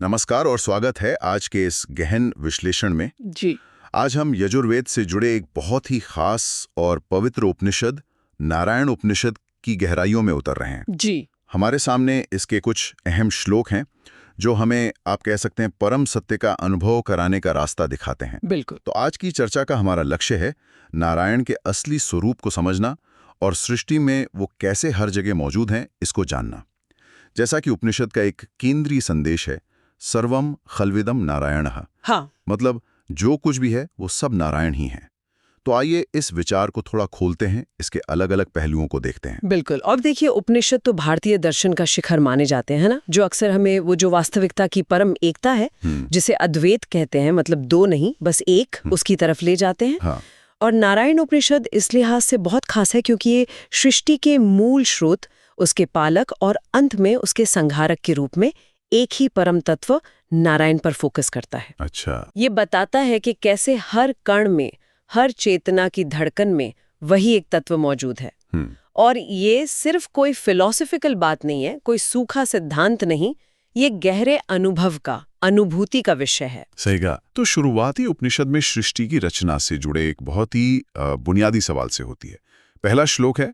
नमस्कार और स्वागत है आज के इस गहन विश्लेषण में। जी। आज हम यजुर्वेद से जुड़े एक बहुत ही खास और पवित्र उपनिषद नारायण उपनिषद की गहराइयों में उतर रहे हैं। जी। हमारे सामने इसके कुछ अहम श्लोक हैं जो हमें, आप कह सकते हैं, परम सत्य का अनुभव कराने का रास्ता दिखाते हैं। बिल्कुल। तो आज की चर्चा का हमारा लक्ष्य है नारायण के असली स्वरूप को समझना और सृष्टि में वो कैसे हर जगह मौजूद हैं इसको जानना। जैसा कि उपनिषद का एक केंद्रीय संदेश है, सर्वम खल्विदम नारायणः। हाँ। मतलब जो कुछ भी है वो सब नारायण ही है। तो आइए इस विचार को थोड़ा खोलते हैं, इसके अलग अलग पहलुओं को देखते हैं। बिल्कुल। और देखिए, उपनिषद तो भारतीय दर्शन का शिखर माने जाते हैं ना, जो अक्सर हमें वो जो वास्तविकता की परम एकता है, जिसे अद्वैत कहते हैं, मतलब दो नहीं बस एक, उसकी तरफ ले जाते हैं। हाँ। और नारायण उपनिषद इस लिहाज से बहुत खास है क्योंकि ये सृष्टि के मूल स्रोत, उसके पालक और अंत में उसके संहारक के रूप में एक ही परम तत्व नारायण पर फोकस करता है। अच्छा। ये बताता है कि कैसे हर कण में, हर चेतना की धड़कन में वही एक तत्व मौजूद है। और ये सिर्फ कोई फिलॉसफिकल बात नहीं है, कोई सूखा सिद्धांत नहीं, ये गहरे अनुभव का, अनुभूति का विषय है। सही कहा। तो शुरुआती उपनिषद में सृष्टि की रचना से जुड़े एक बहुत ही बुनियादी सवाल से होती है। पहला श्लोक है,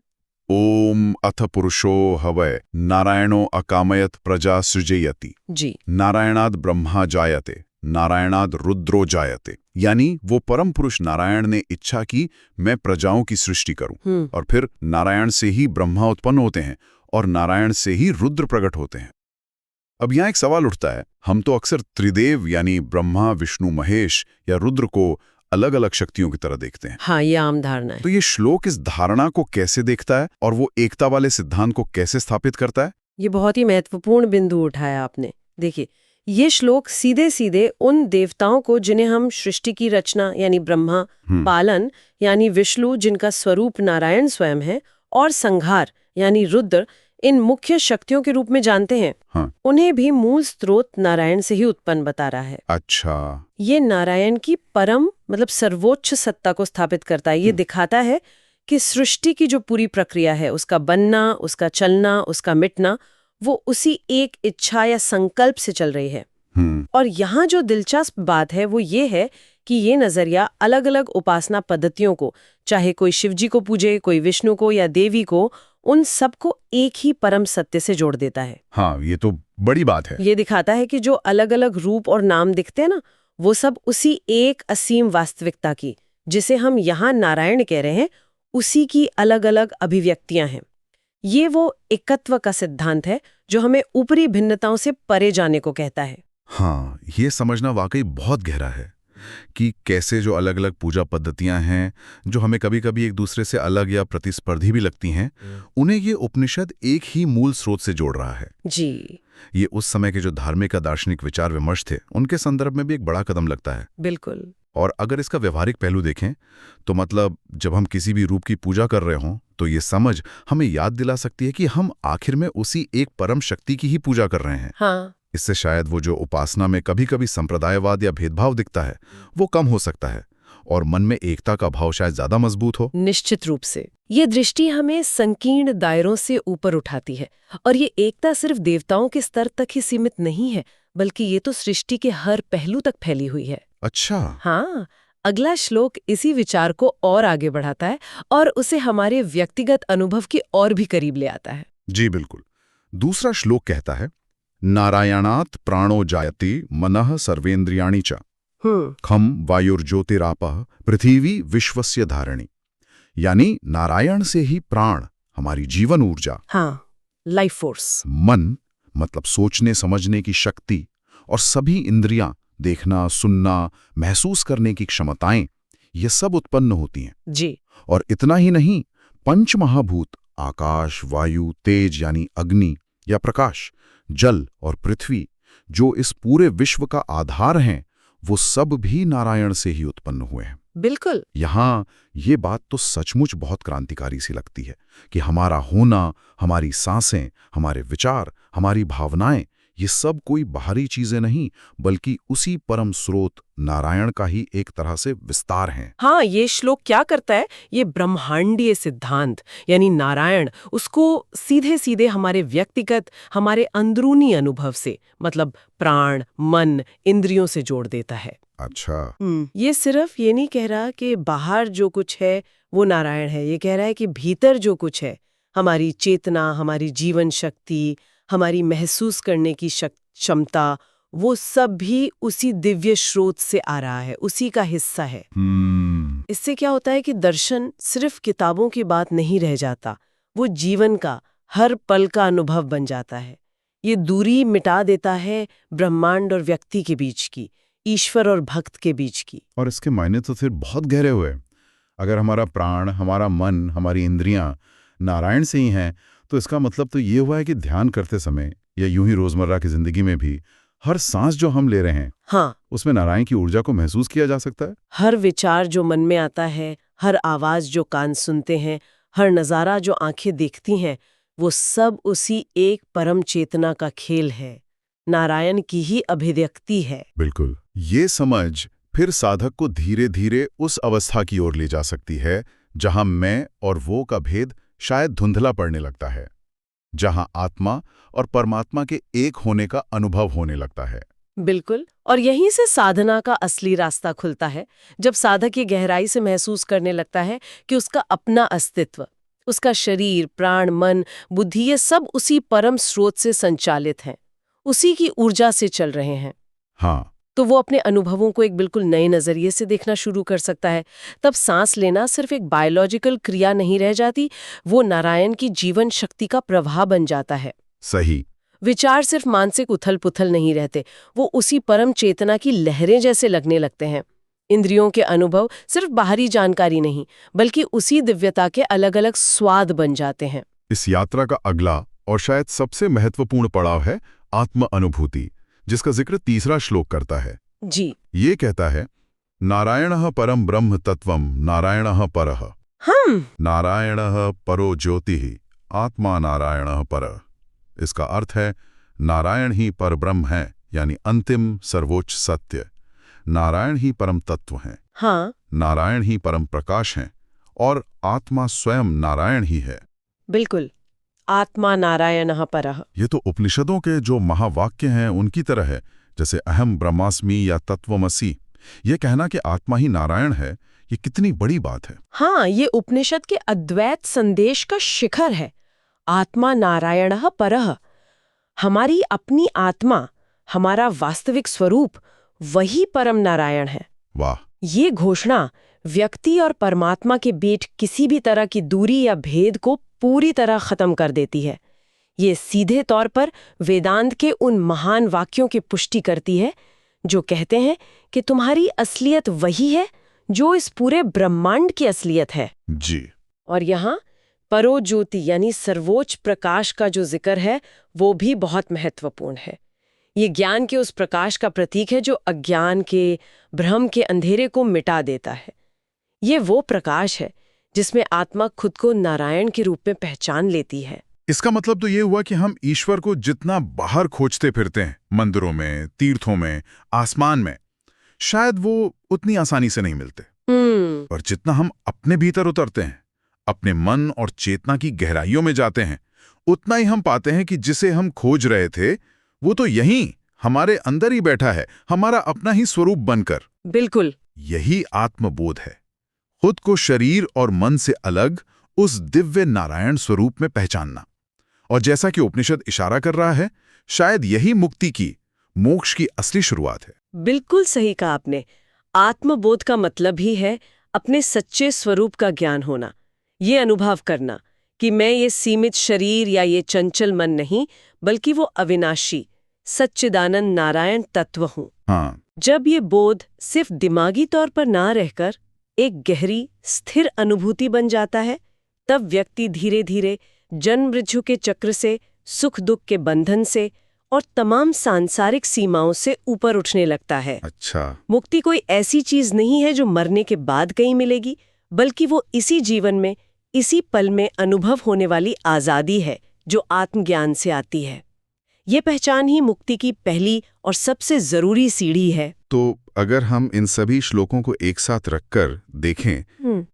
ओम अथ पुरुषो हवै नारायणो अकामयत प्रजा सृजयति। जी। नारायणाद ब्रह्मा जायते नारायणाद रुद्रो जायते। यानी वो परम पुरुष नारायण ने इच्छा की मैं प्रजाओं की सृष्टि करूं, और फिर नारायण से ही ब्रह्मा उत्पन्न होते हैं और नारायण से ही रुद्र प्रकट होते हैं। अब यहाँ एक सवाल उठता है, हम तो अक्सर त्रिदेव यानी ब्रह्मा विष्णु महेश या रुद्र को अलग अलग शक्तियों की तरह देखते हैं। हाँ, ये आम धारणा है। तो ये श्लोक इस धारणा को कैसे देखता है और वो एकता वाले सिद्धांत को कैसे स्थापित करता है? ये बहुत ही महत्वपूर्ण बिंदु उठाया आपने। देखिए, ये श्लोक सीधे सीधे उन देवताओं को जिन्हें हम सृष्टि की रचना यानी ब्रह्मा, पालन यानी विष्णु जिनका स्वरूप नारायण स्वयं है, और संहार यानी रुद्र, इन मुख्य शक्तियों के रूप में जानते हैं। हाँ। उन्हें भी मूल स्रोत नारायण से ही उत्पन्न बता रहा है। अच्छा। ये नारायण की परम मतलब सर्वोच्च सत्ता को स्थापित करता है। ये दिखाता है कि सृष्टि की जो पूरी प्रक्रिया है, उसका बनना, उसका चलना, उसका मिटना, वो उसी एक इच्छा या संकल्प से चल रही है। और यहाँ जो दिलचस्प बात है वो ये है कि ये नजरिया अलग अलग उपासना पद्धतियों को, चाहे कोई शिवजी को पूजे, कोई विष्णु को या देवी को, उन सबको एक ही परम सत्य से जोड़ देता है। हाँ, ये तो बड़ी बात है। ये दिखाता है कि जो अलग अलग रूप और नाम दिखते हैं ना, वो सब उसी एक असीम वास्तविकता की, जिसे हम यहाँ नारायण कह रहे हैं, उसी की अलग अलग अभिव्यक्तियां हैं। ये वो एकत्व का सिद्धांत है जो हमें ऊपरी भिन्नताओं से परे जाने को कहता है। हाँ, ये समझना वाकई बहुत गहरा है कि कैसे जो अलग अलग पूजा पद्धतियां हैं, जो हमें कभी कभी एक दूसरे से अलग या प्रतिस्पर्धी भी लगती हैं, उन्हें ये उपनिषद एक ही मूल स्रोत से जोड़ रहा है। जी। ये उस समय के जो धार्मिक दार्शनिक विचार विमर्श थे, उनके संदर्भ में भी एक बड़ा कदम लगता है। बिल्कुल। और अगर इसका व्यवहारिक पहलू देखें तो मतलब जब हम किसी भी रूप की पूजा कर रहे हों तो ये समझ हमें याद दिला सकती है कि हम आखिर में उसी एक परम शक्ति की ही पूजा कर रहे हैं। हाँ। इससे शायद वो जो उपासना में कभी कभी संप्रदायवाद या भेदभाव दिखता है वो कम हो सकता है और मन में एकता का भाव शायद ज्यादा मजबूत हो। निश्चित रूप से ये दृष्टि हमें संकीर्ण दायरों से ऊपर उठाती है। और ये एकता सिर्फ देवताओं के स्तर तक ही सीमित नहीं है, बल्कि ये तो सृष्टि के हर पहलू तक फैली हुई है। अच्छा। हाँ, अगला श्लोक इसी विचार को और आगे बढ़ाता है और उसे हमारे व्यक्तिगत अनुभव के और भी करीब ले आता है। जी बिल्कुल। दूसरा श्लोक कहता है, नारायणात् प्राणो जायते मनः सर्वेन्द्रियाणि च खम वायुर्ज्योतिरापः पृथ्वी विश्वस्य धारिणी। यानी नारायण से ही प्राण, हमारी जीवन ऊर्जा, हाँ, लाइफ फोर्स, मन मतलब सोचने समझने की शक्ति, और सभी इंद्रियां, देखना सुनना महसूस करने की क्षमताएं, ये सब उत्पन्न होती हैं। जी। और इतना ही नहीं, पंच महाभूत आकाश, वायु, तेज यानी अग्नि या प्रकाश, जल और पृथ्वी, जो इस पूरे विश्व का आधार हैं, वो सब भी नारायण से ही उत्पन्न हुए हैं। बिल्कुल। यहाँ ये बात तो सचमुच बहुत क्रांतिकारी सी लगती है कि हमारा होना, हमारी सांसें, हमारे विचार, हमारी भावनाएं, ये सब कोई बाहरी चीजें नहीं, बल्कि उसी परम स्रोत नारायण का ही एक तरह से विस्तार हैं। हाँ, ये श्लोक क्या करता है, ये ब्रह्मांडीय सिद्धांत यानी नारायण, उसको सीधे सीधे हमारे व्यक्तिगत, हमारे अंदरूनी अनुभव से, मतलब प्राण, मन, इंद्रियों से जोड़ देता है। अच्छा। ये सिर्फ ये नहीं कह रहा कि बाहर जो कुछ है वो नारायण है, ये कह रहा है कि भीतर जो कुछ है, हमारी चेतना, हमारी जीवन शक्ति, हमारी महसूस करने की क्षमता, वो सब भी उसी दिव्य स्रोत से आ रहा है, उसी का हिस्सा है। इससे क्या होता है कि दर्शन सिर्फ किताबों की बात नहीं रह जाता, वो जीवन का हर पल का अनुभव बन जाता है। ये दूरी मिटा देता है ब्रह्मांड और व्यक्ति के बीच की, ईश्वर और भक्त के बीच की। और इसके मायने तो फिर बहुत गहरे हुए। अगर हमारा प्राण, हमारा मन, हमारी इंद्रियां नारायण से ही हैं, तो इसका मतलब तो ये हुआ है कि ध्यान करते समय या यूं ही रोजमर्रा की जिंदगी में भी हर सांस जो हम ले रहे हैं, हाँ, उसमें नारायण की ऊर्जा को महसूस किया जा सकता है। हर विचार जो मन में आता है, हर आवाज जो कान सुनते हैं, हर नजारा जो आंखें देखती हैं, वो सब उसी एक परम चेतना का खेल है, नारायण की ही अभिव्यक्ति है। बिल्कुल। ये समझ फिर साधक को धीरे धीरे उस अवस्था की ओर ले जा सकती है जहां मैं और वो का भेद शायद धुंधला पड़ने लगता है, जहां आत्मा और परमात्मा के एक होने का अनुभव होने लगता है। बिल्कुल, और यहीं से साधना का असली रास्ता खुलता है, जब साधक ये गहराई से महसूस करने लगता है कि उसका अपना अस्तित्व, उसका शरीर, प्राण, मन, बुद्धि, ये सब उसी परम स्रोत से संचालित हैं, उसी की ऊर्जा से चल रहे हैं। हाँ, तो वो अपने अनुभवों को एक बिल्कुल नए नजरिए से देखना शुरू कर सकता है। तब सांस लेना सिर्फ एक बायोलॉजिकल क्रिया नहीं रह जाती, वो नारायण की जीवन शक्ति का प्रवाह बन जाता है। सही। विचार सिर्फ मानसिक उथल-पुथल नहीं रहते, वो उसी परम चेतना की लहरें जैसे लगने लगते हैं। इंद्रियों के अनुभव सिर्फ बाहरी जानकारी नहीं, बल्कि उसी दिव्यता के अलग-अलग स्वाद बन जाते हैं। इस यात्रा का अगला और शायद सबसे महत्वपूर्ण पड़ाव है आत्म अनुभूति, जिसका जिक्र तीसरा श्लोक करता है। जी। ये कहता है, नारायणः परम ब्रह्म तत्वम नारायणः परः। नारायणः परो ज्योतिः आत्मा नारायणः परः। इसका अर्थ है, नारायण ही परब्रह्म है, यानी अंतिम सर्वोच्च सत्य। नारायण ही परम तत्व हैं। हाँ, नारायण ही परम प्रकाश हैं, और आत्मा स्वयं नारायण ही है। बिल्कुल, आत्मा नारायणः परः। ये तो उपनिषदों के जो महावाक्य हैं उनकी तरह है, जैसे अहम ब्रह्मास्मि या तत्वमसि। ये कहना कि आत्मा ही नारायण है, ये कितनी बड़ी बात है। हाँ, ये उपनिषद के अद्वैत संदेश का शिखर है। आत्मा नारायणः परः, हमारी अपनी आत्मा, हमारा वास्तविक स्वरूप, वही परम नारायण है। वाह! ये घोषणा व्यक्ति और परमात्मा के बीच किसी भी तरह की दूरी या भेद को पूरी तरह खत्म कर देती है। ये सीधे तौर पर वेदांत के उन महान वाक्यों की पुष्टि करती है जो कहते हैं कि तुम्हारी असलियत वही है जो इस पूरे ब्रह्मांड की असलियत है। जी। और यहाँ परो ज्योति यानी सर्वोच्च प्रकाश का जो जिक्र है वो भी बहुत महत्वपूर्ण है। ये ज्ञान के उस प्रकाश का प्रतीक है जो अज्ञान के, भ्रम के अंधेरे को मिटा देता है। ये वो प्रकाश है जिसमें आत्मा खुद को नारायण के रूप में पहचान लेती है। इसका मतलब तो ये हुआ कि हम ईश्वर को जितना बाहर खोजते फिरते हैं, मंदिरों में, तीर्थों में, आसमान में, शायद वो उतनी आसानी से नहीं मिलते। पर जितना हम अपने भीतर उतरते हैं, अपने मन और चेतना की गहराइयों में जाते हैं, उतना ही हम पाते हैं कि जिसे हम खोज रहे थे वो तो यहीं हमारे अंदर ही बैठा है, हमारा अपना ही स्वरूप बनकर। बिल्कुल, यही आत्मबोध है, खुद को शरीर और मन से अलग उस दिव्य नारायण स्वरूप में पहचानना। और जैसा कि उपनिषद इशारा कर रहा है, शायद यही मुक्ति की, मोक्ष की असली शुरुआत है। बिल्कुल सही कहा आपने। आत्मबोध का मतलब ही है अपने सच्चे स्वरूप का ज्ञान होना, ये अनुभव करना कि मैं ये सीमित शरीर या ये चंचल मन नहीं, बल्कि वो अविनाशी सच्चिदानंद नारायण तत्व हूँ। हाँ। जब ये बोध सिर्फ दिमागी तौर पर ना रहकर एक गहरी स्थिर अनुभूति बन जाता है, तब व्यक्ति धीरे धीरे जन्म मृत्यु के चक्र से, सुख दुख के बंधन से और तमाम सांसारिक सीमाओं से ऊपर उठने लगता है। अच्छा। मुक्ति कोई ऐसी चीज नहीं है जो मरने के बाद कहीं मिलेगी, बल्कि वो इसी जीवन में, इसी पल में अनुभव होने वाली आजादी है जो आत्मज्ञान से आती है। ये पहचान ही मुक्ति की पहली और सबसे जरूरी सीढ़ी है। तो अगर हम इन सभी श्लोकों को एक साथ रखकर देखें,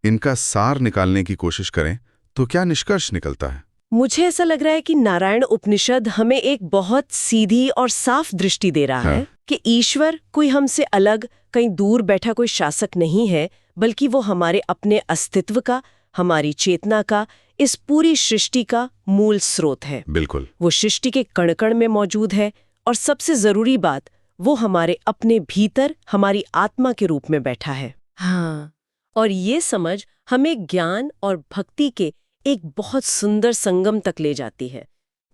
इनका सार निकालने की कोशिश करें, तो क्या निष्कर्ष निकलता है? मुझे ऐसा लग रहा है कि नारायण उपनिषद हमें एक बहुत सीधी और साफ दृष्टि दे रहा है कि ईश्वर कोई हमसे अलग, कहीं दूर बैठा कोई शासक नहीं है, बल्कि वो हमारे अपने अस्तित्व का, हमारी चेतना का, इस पूरी सृष्टि का मूल स्रोत है। बिल्कुल। वो सृष्टि के कण-कण में मौजूद है और सबसे जरूरी बात, वो हमारे अपने भीतर हमारी आत्मा के रूप में बैठा है। हाँ, और ये समझ हमें ज्ञान और भक्ति के एक बहुत सुंदर संगम तक ले जाती है।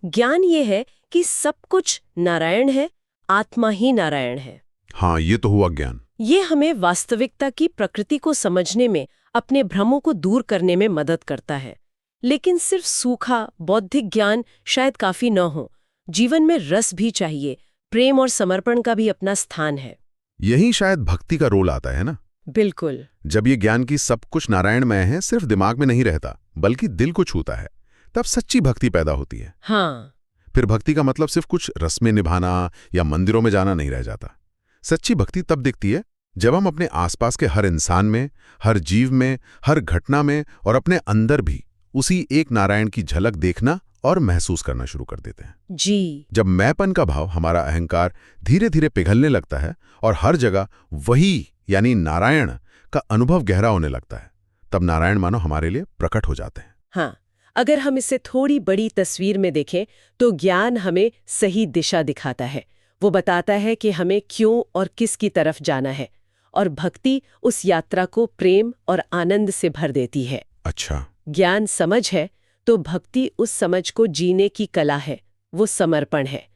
ज्ञान ये है कि सब कुछ नारायण है, आत्मा ही नारायण है। हाँ, ये तो हुआ ज्ञान। ये हमें वास्तविकता की प्रकृति को समझने में, अपने भ्रमों को दूर करने में मदद करता है। लेकिन सिर्फ सूखा बौद्धिक ज्ञान शायद काफी न हो। जीवन में रस भी चाहिए, प्रेम और समर्पण का भी अपना स्थान है। यही शायद भक्ति का रोल आता है ना? बिल्कुल। जब ये ज्ञान की सब कुछ नारायणमय है, सिर्फ दिमाग में नहीं रहता, बल्कि दिल को छूता है, तब सच्ची भक्ति पैदा होती है। हाँ। फिर भक्ति का मतलब सिर्फ कुछ रस्में निभाना या मंदिरों में जाना नहीं रह जाता। सच्ची भक्ति तब दिखती है जब हम अपने आसपास के हर इंसान में, हर जीव में, हर घटना में और अपने अंदर भी उसी एक नारायण की झलक देखना और महसूस करना शुरू कर देते हैं। जी। जब मैंपन का भाव, हमारा अहंकार धीरे धीरे पिघलने लगता है और हर जगह वही यानी नारायण का अनुभव गहरा होने लगता है, तब नारायण मानो हमारे लिए प्रकट हो जाते हैं। हाँ, अगर हम इसे थोड़ी बड़ी तस्वीर में देखें तो ज्ञान हमें सही दिशा दिखाता है। वो बताता है कि हमें क्यों और किस की तरफ जाना है, और भक्ति उस यात्रा को प्रेम और आनंद से भर देती है। अच्छा। ज्ञान समझ है तो भक्ति उस समझ को जीने की कला है, वो समर्पण है।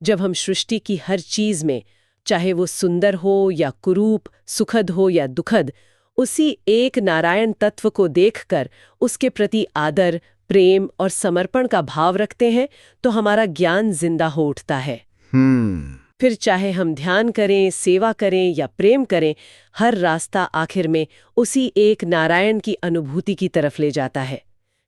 जब हम सृष्टि की हर चीज में, चाहे वो सुंदर हो या कुरूप, सुखद हो या दुखद, उसी एक नारायण तत्व को देखकर उसके प्रति आदर, प्रेम और समर्पण का भाव रखते हैं, तो हमारा ज्ञान जिंदा हो उठता है। फिर चाहे हम ध्यान करें, सेवा करें या प्रेम करें, हर रास्ता आखिर में उसी एक नारायण की अनुभूति की तरफ ले जाता है।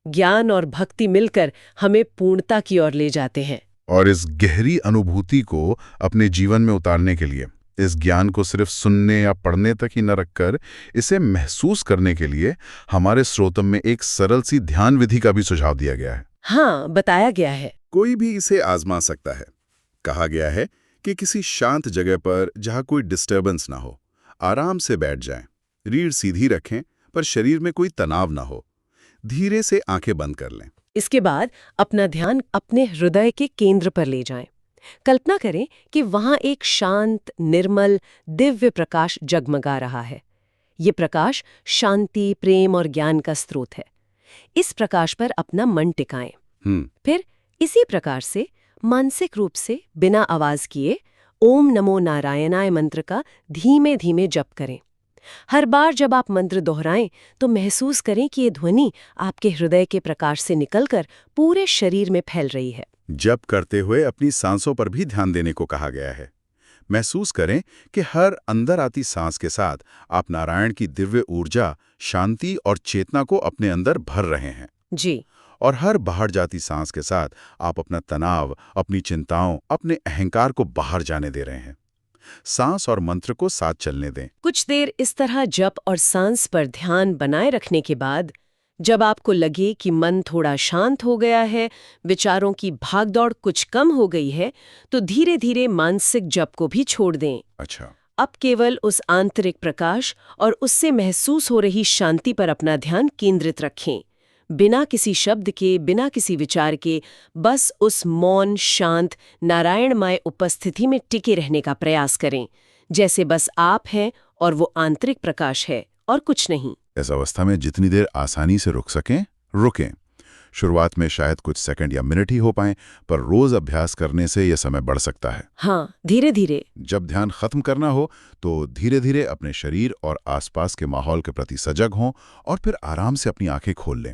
ज्ञान और भक्ति मिलकर हमें पूर्णता की ओर ले जाते हैं। और इस गहरी अनुभूति को अपने जीवन में उतारने के लिए, इस ज्ञान को सिर्फ सुनने या पढ़ने तक ही न रखकर इसे महसूस करने के लिए हमारे स्रोतम में एक सरल सी ध्यान विधि का भी सुझाव दिया गया है। हाँ, बताया गया है। कोई भी इसे आजमा सकता है। कहा गया है कि किसी शांत जगह पर जहां कोई डिस्टर्बेंस ना हो, आराम से बैठ जाएं, रीढ़ सीधी रखें पर शरीर में कोई तनाव ना हो, धीरे से आंखें बंद कर लें। इसके बाद अपना ध्यान अपने हृदय के केंद्र पर ले जाएं। कल्पना करें कि वहां एक शांत, निर्मल, दिव्य प्रकाश जगमगा रहा है। ये प्रकाश शांति, प्रेम और ज्ञान का स्रोत है। इस प्रकाश पर अपना मन टिकाएं। फिर इसी प्रकार से मानसिक रूप से बिना आवाज किए ओम नमो नारायणाय मंत्र का धीमे धीमे जप करें। हर बार जब आप मंत्र दोहराएं तो महसूस करें कि ये ध्वनि आपके हृदय के प्रकाश से निकलकर पूरे शरीर में फैल रही है। जप करते हुए अपनी सांसों पर भी ध्यान देने को कहा गया है। महसूस करें कि हर अंदर आती सांस के साथ आप नारायण की दिव्य ऊर्जा, शांति और चेतना को अपने अंदर भर रहे हैं। जी। और हर बाहर जाती सांस के साथ आप अपना तनाव, अपनी चिंताओं, अपने अहंकार को बाहर जाने दे रहे हैं। सांस और मंत्र को साथ चलने दें। कुछ देर इस तरह जप और सांस पर ध्यान बनाए रखने के बाद जब आपको लगे कि मन थोड़ा शांत हो गया है, विचारों की भागदौड़ कुछ कम हो गई है, तो धीरे धीरे मानसिक जप को भी छोड़ दें। अच्छा। अब केवल उस आंतरिक प्रकाश और उससे महसूस हो रही शांति पर अपना ध्यान केंद्रित रखें। बिना किसी शब्द के, बिना किसी विचार के, बस उस मौन, शांत, नारायणमय उपस्थिति में टिके रहने का प्रयास करें, जैसे बस आप हैं और वो आंतरिक प्रकाश है और कुछ नहीं। इस अवस्था में जितनी देर आसानी से रुक सकें, रुकें। शुरुआत में शायद कुछ सेकंड या मिनट ही हो पाएं, पर रोज अभ्यास करने से यह समय बढ़ सकता है। हाँ, धीरे धीरे। जब ध्यान खत्म करना हो तो धीरे धीरे अपने शरीर और आसपास के माहौल के प्रति सजग हों और फिर आराम से अपनी आंखें खोल लें।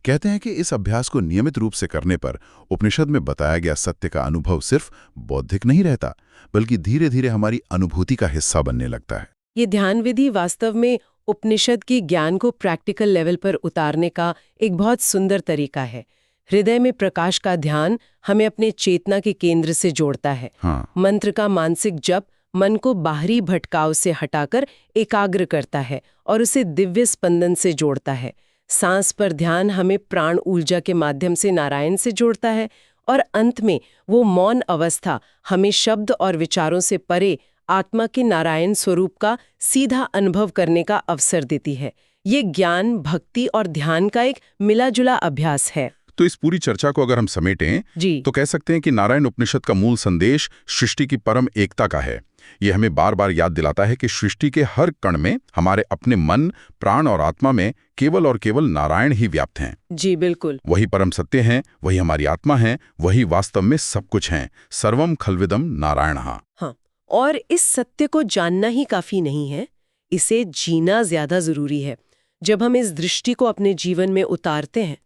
कहते हैं कि इस अभ्यास को नियमित रूप से करने पर उपनिषद में बताया गया सत्य का अनुभव सिर्फ बौद्धिक नहीं रहता, बल्कि धीरे धीरे हमारी अनुभूति का हिस्सा बनने लगता है। ये ध्यान विधि वास्तव में उपनिषद की ज्ञान को प्रैक्टिकल लेवल पर उतारने का एक बहुत सुंदर तरीका है। हृदय में प्रकाश का ध्यान हमें अपने चेतना के केंद्र से जोड़ता है। हाँ। मंत्र का मानसिक जप मन को बाहरी भटकाव से हटाकर एकाग्र करता है और उसे दिव्य स्पंदन से जोड़ता है। सांस पर ध्यान हमें प्राण ऊर्जा के माध्यम से नारायण से जोड़ता है और अंत में वो मौन अवस्था हमें शब्द और विचारों से परे आत्मा के नारायण स्वरूप का सीधा अनुभव करने का अवसर देती है। ये ज्ञान, भक्ति और ध्यान का एक मिला-जुला अभ्यास है। तो इस पूरी चर्चा को अगर हम समेटें तो कह सकते हैं कि नारायण उपनिषद का मूल संदेश सृष्टि की परम एकता का है। ये हमें बार बार याद दिलाता है कि सृष्टि के हर कण में, हमारे अपने मन, प्राण और आत्मा में केवल और केवल नारायण ही व्याप्त हैं। जी बिल्कुल। वही परम सत्य हैं, वही हमारी आत्मा है, वही वास्तव में सब कुछ हैं। सर्वम खल्विदम नारायणः। हाँ, और इस सत्य को जानना ही काफी नहीं है, इसे जीना ज्यादा जरूरी है। जब हम इस दृष्टि को अपने जीवन में उतारते हैं,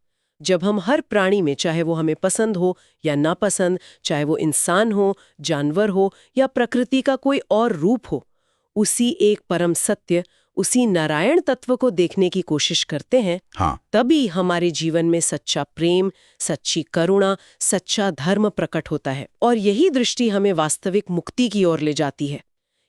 जब हम हर प्राणी में, चाहे वो हमें पसंद हो या नापसंद, चाहे वो इंसान हो, जानवर हो या प्रकृति का कोई और रूप हो, उसी एक परम सत्य, उसी नारायण तत्व को देखने की कोशिश करते हैं, हाँ। तभी हमारे जीवन में सच्चा प्रेम, सच्ची करुणा, सच्चा धर्म प्रकट होता है और यही दृष्टि हमें वास्तविक मुक्ति की ओर ले जाती है।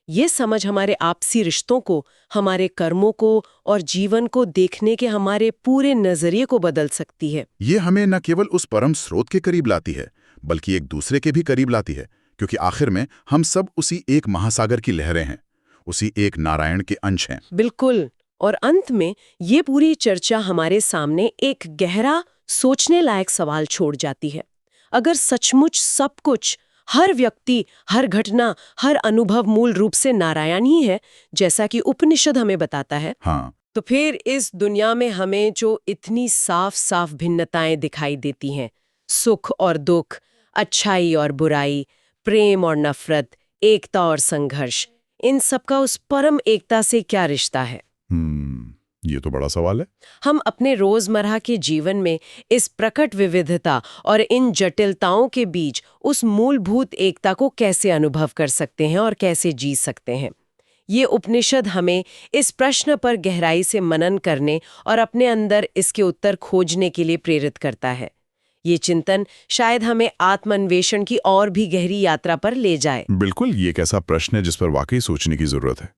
ये समझ हमारे आपसी रिश्तों को, हमारे कर्मों को और जीवन को देखने के हमारे पूरे नजरिए को बदल सकती है। ये हमें न केवल उस परम स्रोत के करीब लाती है, बल्कि एक दूसरे के भी करीब लाती है, क्योंकि आखिर में हम सब उसी एक महासागर की लहरें हैं, उसी एक नारायण के अंश हैं। बिल्कुल। और अंत में ये पूरी चर्चा हमारे सामने एक गहरा, सोचने लायक सवाल छोड़ जाती है। अगर सचमुच सब कुछ, हर व्यक्ति, हर घटना, हर अनुभव मूल रूप से नारायण ही है, जैसा कि उपनिषद हमें बताता है, हाँ। तो फिर इस दुनिया में हमें जो इतनी साफ साफ भिन्नताएं दिखाई देती हैं, सुख और दुख, अच्छाई और बुराई, प्रेम और नफरत, एकता और संघर्ष, इन सबका उस परम एकता से क्या रिश्ता है? ये तो बड़ा सवाल है। हम अपने रोजमर्रा के जीवन में इस प्रकट विविधता और इन जटिलताओं के बीच उस मूलभूत एकता को कैसे अनुभव कर सकते हैं और कैसे जी सकते हैं? ये उपनिषद हमें इस प्रश्न पर गहराई से मनन करने और अपने अंदर इसके उत्तर खोजने के लिए प्रेरित करता है। ये चिंतन शायद हमें आत्मान्वेषण की और भी गहरी यात्रा पर ले जाए। बिल्कुल, ये एक ऐसा प्रश्न है जिस पर वाकई सोचने की जरूरत है।